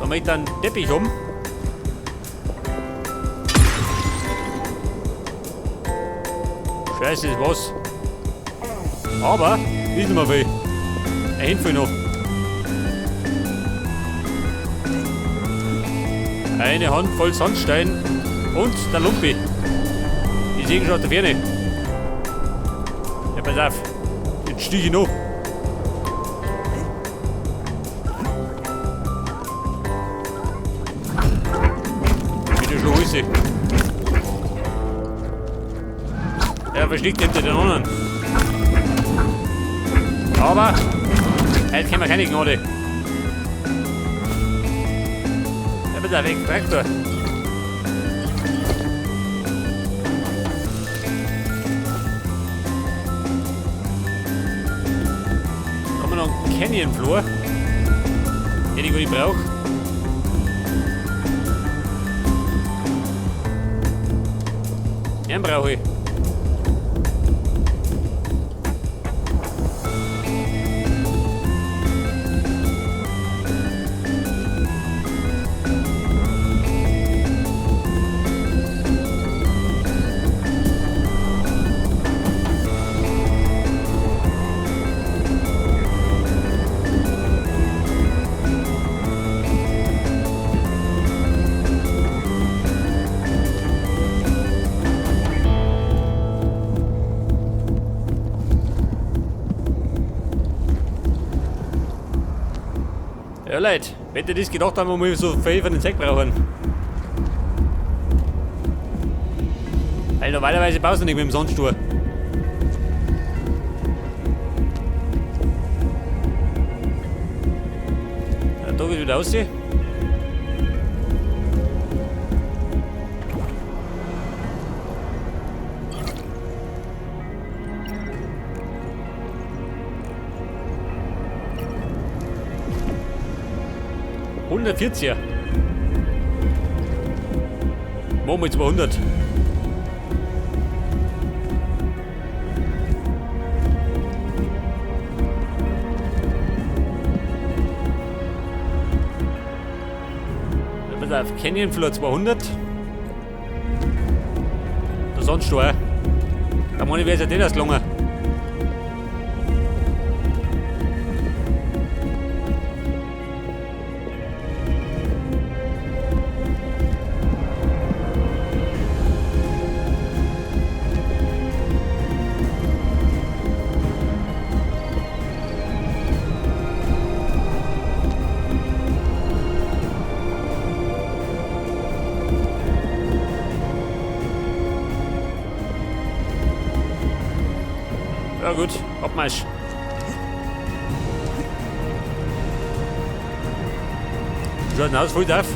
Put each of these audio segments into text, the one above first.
Da mache ich dann Teppich um. Scheiße, das was. Aber, nicht mehr viel. Ein Handvoll noch. Eine Handvoll Sandstein und der Lumpi. Die sehen schon aus der Ferne. Ja, pass auf. Jetzt stiche ich noch. Bitte schon alles. Ja, versteckt hinter den anderen. Aber, heute können wir keine Gnade. Ja, bitte weg, Traktor. Da haben wir noch einen Canyon-Floor, den ich gar nicht brauche. Den brauche ich. Ja Leute, wenn ihr das gedacht haben, wir so viel von den Sack brauchen. Weil normalerweise baust du nicht mit dem Sandstuhl. Ja, da geht wieder aussehen. ...140er. Machen wir 200. Pass auf, Canyon Floor 200. Der Sandstuhl. Da meine ich, wäre es ja nicht erst gelungen. Ja gut, Abmarsch. Schaut denn aus, voll drauf.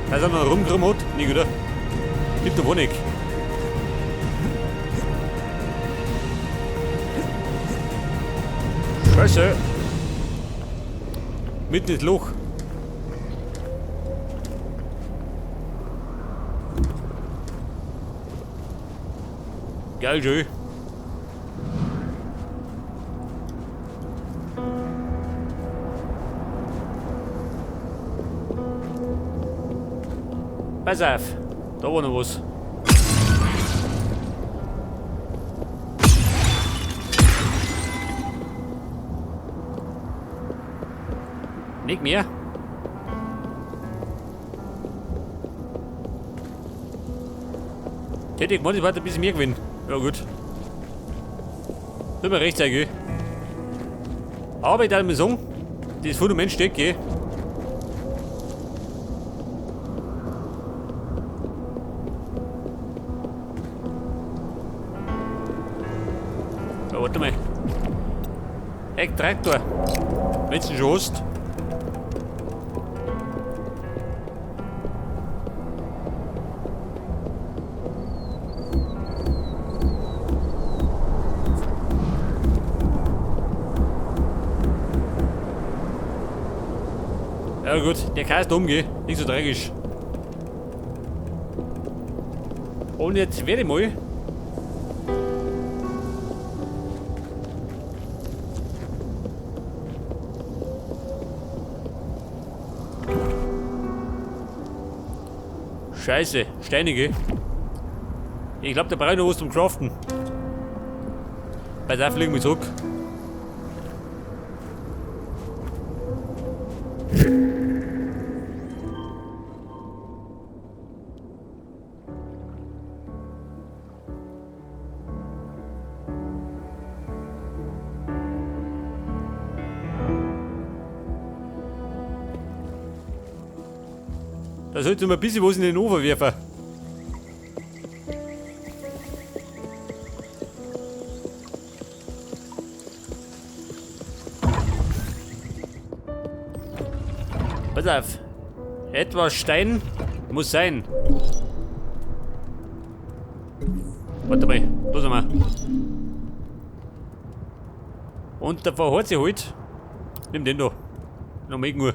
Da ist er noch rumgekommen hat. Nicht, oder? Gibt der Wohnig. Scheiße. Mitten ins Loch. Geil, schön. Pass auf, da war noch was. Nicht mehr. Hätte ich gemeint, ich warte ein bisschen mehr gewinnen. Ja gut. Tut mir recht sein, gell. Aber ich darf mir sagen, das Fundament steht, gell. Ja, warte mal. Traktor. Wenn du ihn schon hast. Ja gut, der kann erst umgehen, nicht so tragisch. Und jetzt werde ich mal Scheiße, steinige. Ich glaube, da brauche ich noch was zum Craften. Bei der fliegen wir zurück. Da sollte man ein bisschen was in den Ofen werfen. Pass auf. Etwas Stein muss sein. Warte mal, los einmal. Und der verhört sich halt. Nimm den da. Noch mal irgendwo.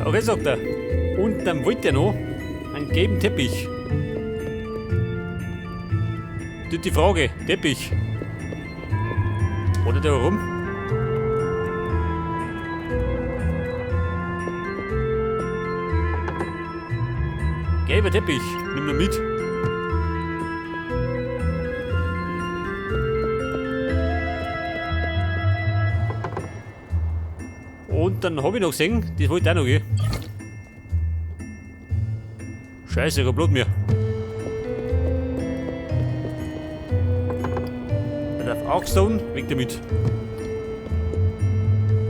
Okay, sagt er. Und dann wollte er noch einen gelben Teppich. Die Frage, Teppich. Oder der herum? Gelber Teppich, nimm nur mit. Und dann habe ich noch gesehen, das wollte ich auch noch gehen. Scheiße, ich hab Blut mehr. Bei der Augstone, weg damit.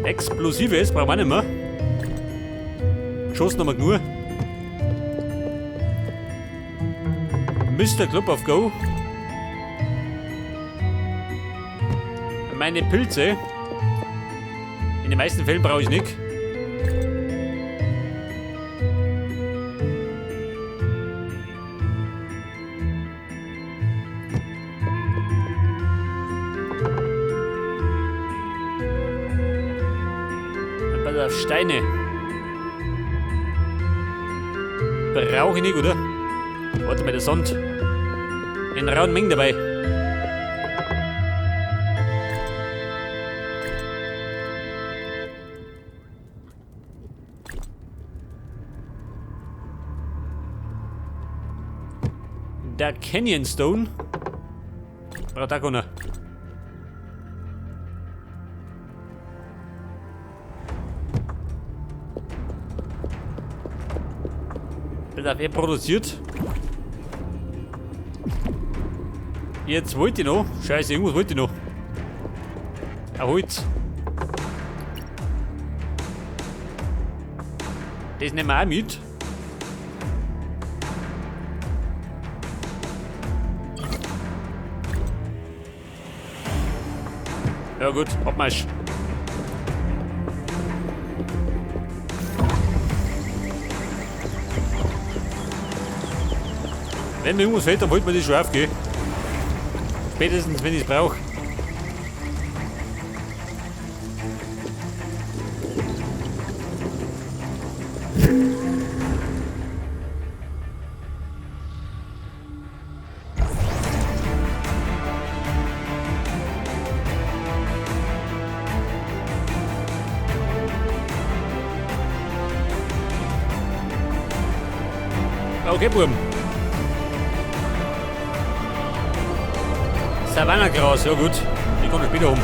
Explosives brauchen wir nicht mehr. Geschossen haben wir genug. Mr. Club of Go. Meine Pilze. In den meisten Fällen brauche ich nicht. Und bei der Steine. Brauche ich nicht, oder? Warte mal, der Sand. In rauen Mengen dabei. Der Canyon Stone. Braucht auch keiner. Das hat er produziert. Jetzt wollte ich noch. Scheiße, irgendwas wollte ich noch. Holz. Das nehmen wir auch mit. Ja gut, Abmarsch. Wenn mir irgendwas fehlt, dann wollte man das schon aufgehen. Spätestens, wenn ich es brauche. Okay, Buben. Savannah-Gras, ja gut. Die kommt später um.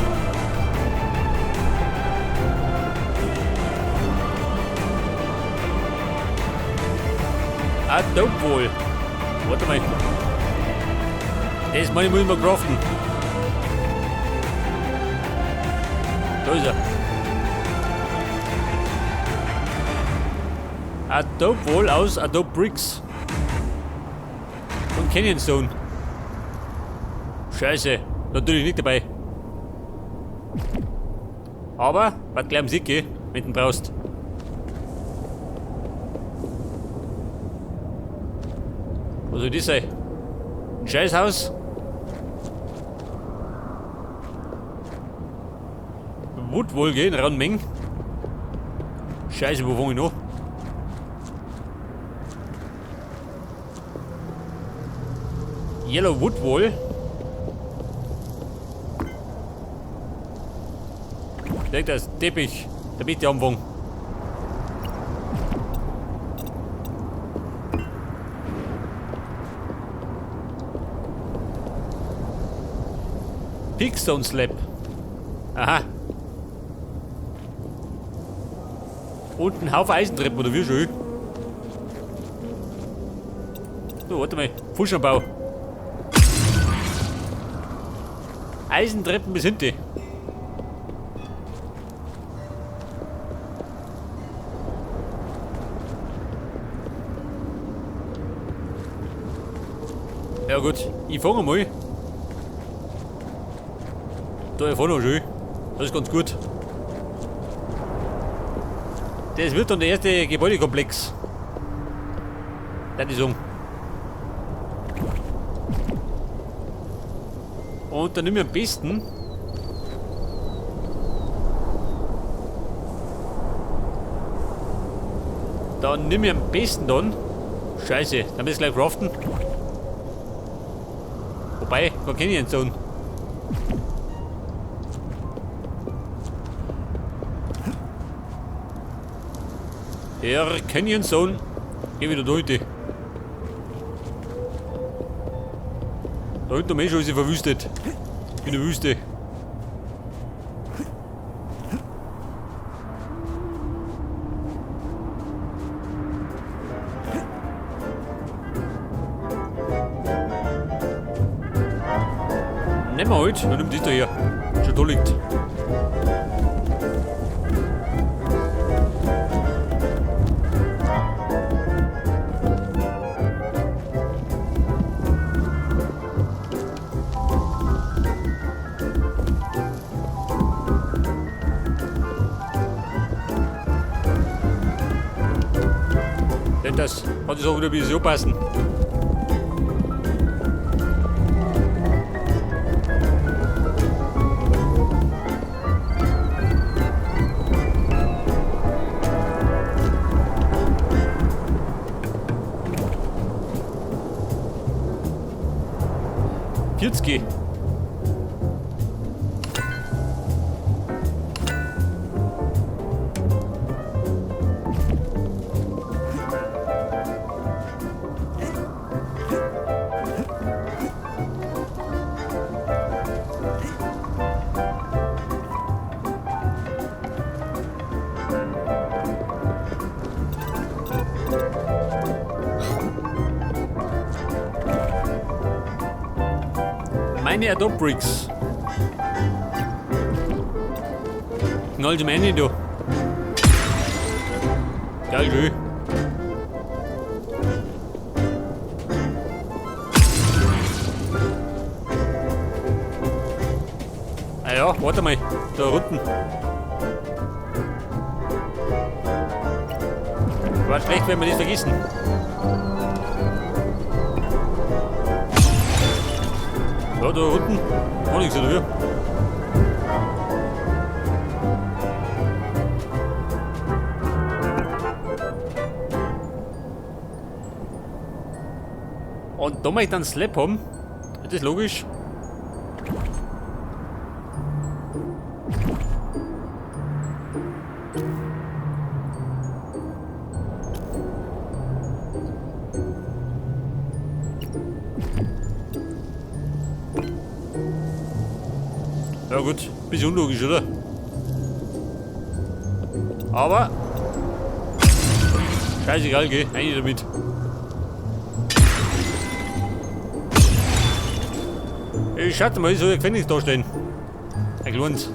Ah, dope wohl. Warte mal. Das meine ich, muss ich mal craften. Da ist er. Adobe Wall aus Adobe Bricks. Und Canyon Stone. Scheiße, natürlich nicht dabei. Aber, was gleich Musik gehen, wenn du ihn brauchst. Was soll das sein? Ein Scheißhaus? Wird wohl gehen, Ranmeng. Scheiße, wo fange ich noch? Yellow Wood wohl. Ich denke, das ist Teppich. Da bin ich am Anfang. Pigstone Slab. Aha. Und ein Haufen Eisentreppen, oder wie schön. So, warte mal. Fuschenbau. Eisentreppen bis hinten. Ja gut, ich fange mal. Da vorne noch schön. Das ist ganz gut. Das wird dann der erste Gebäudekomplex. Das ist so. Und dann nehmen wir am besten dann. Scheiße, dann müssen wir gleich craften. Wobei, da kenne ich einen Sohn. Der Canyon Zone. Geh wieder da heute. Da hinten am schon ist sie verwüstet. In der Wüste. Nehmen wir halt, dann nimm das da her. Schon da liegt. Das hat es auch wieder ein bisschen so passen. Vierzig. Meine Adobe Bricks. Knall die Männer da. Geil, schön. Ah ja, warte mal. Da unten. War schlecht, wenn wir das vergessen. Ja, da unten war nichts dafür. Und da möchte ich dann Slab haben. Das ist logisch. Ja gut, bisschen unlogisch, oder? Aber scheißegal, geh, rein damit. Ich schaut mal, so ein Gefängnis da stehen. Ein kleines.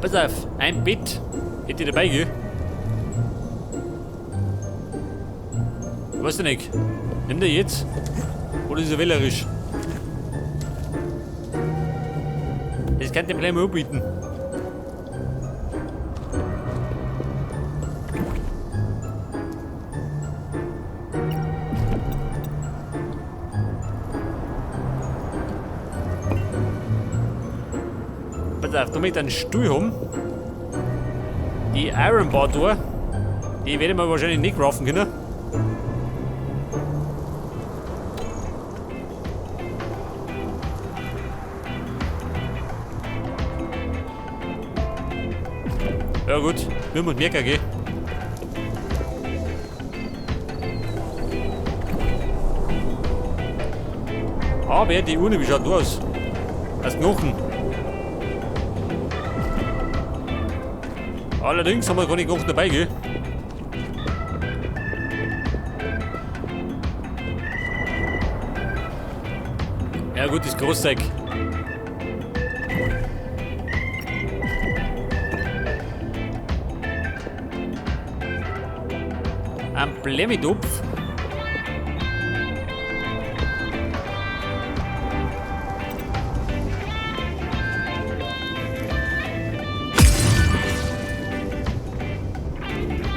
Pass auf, ein Bett hätte ich dabei, gell? Weißt du nicht? Nimm der jetzt? Oder ist er wählerisch? Das kann dem gleich mal anbieten. Pass auf, damit wir einen Stuhl haben. Die Iron Bar da, die werden wir wahrscheinlich nicht craften können. Ja gut, wir müssen merken, gell? Aber die Urne, wie schaut die aus? Als Knochen. Allerdings haben wir gar nicht Knochen dabei, gell? Ja gut, das Großzeug. Ein Blemmitopf.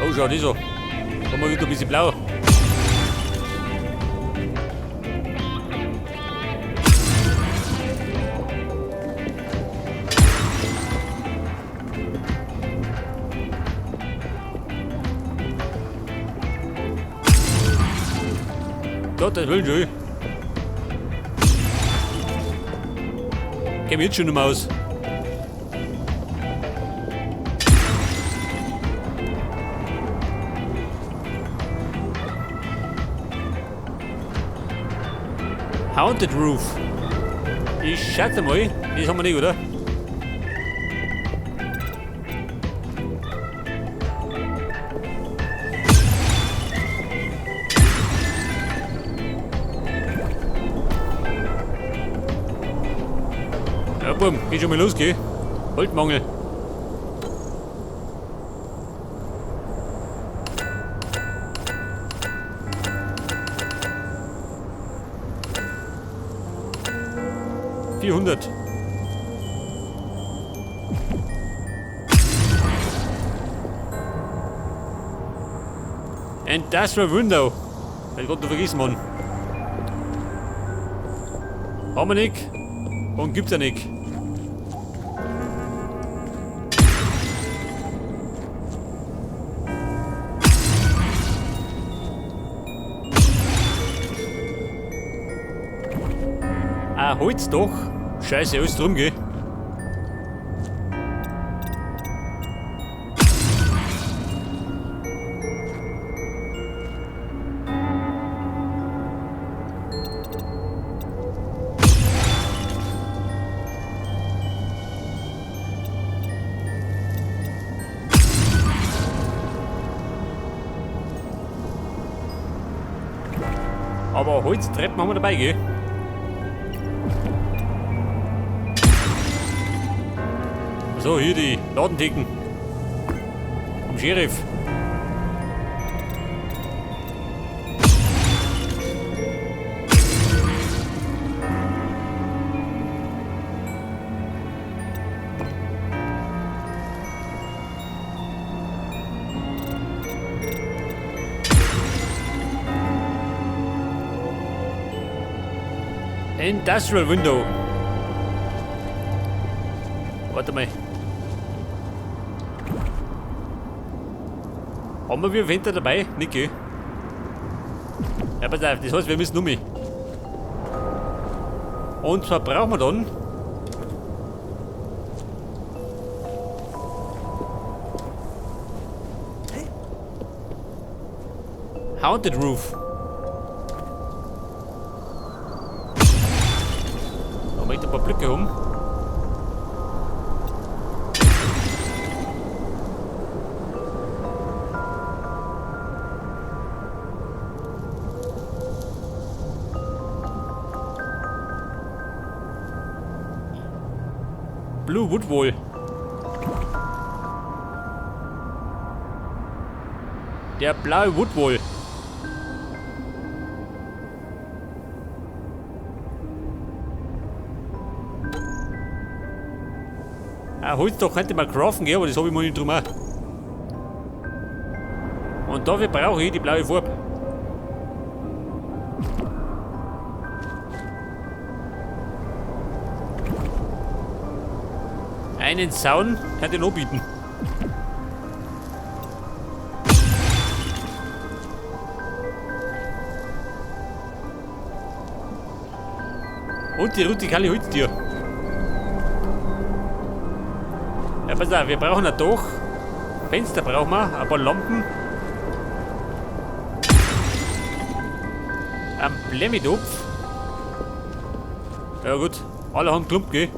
Oh, schau, das so. Haben wir wieder ein bisschen blau. Das will schon. Gehen wir jetzt schon noch mal aus. Haunted Roof. Ich schätze mal, das haben wir nicht, oder? Ja, Buben, geht schon mal los, gell? Holzmangel. $400. Industrial Window. Ich Gott, du vergisst, Mann. Haben wir nicht und gibt's ja nicht. Ah, Holz doch. Scheiße, alles drum, gell? Aber Holztreppen haben wir dabei, gell? So, hier die Ladentheken. Vom Sheriff. Industrial Window. Warte mal. Haben wir Winter dabei? Nicht, gell? Ja, pass auf, das heißt, wir müssen um mich. Und zwar brauchen wir dann Haunted Roof. Da möchte ich ein paar Blöcke haben. Blue Wood wohl. Der blaue Woodwall. Holz doch könnte man craften, gell, aber das habe ich mal nicht drum auch. Und dafür brauche ich die blaue Farbe. Einen Zaun kann ich noch bieten. Und die rustikale Holztür. Ja, pass auf, wir brauchen ein Dach. Fenster brauchen wir, ein paar Lampen. Ein Blemmidopf. Ja gut, alle haben Klump, gell?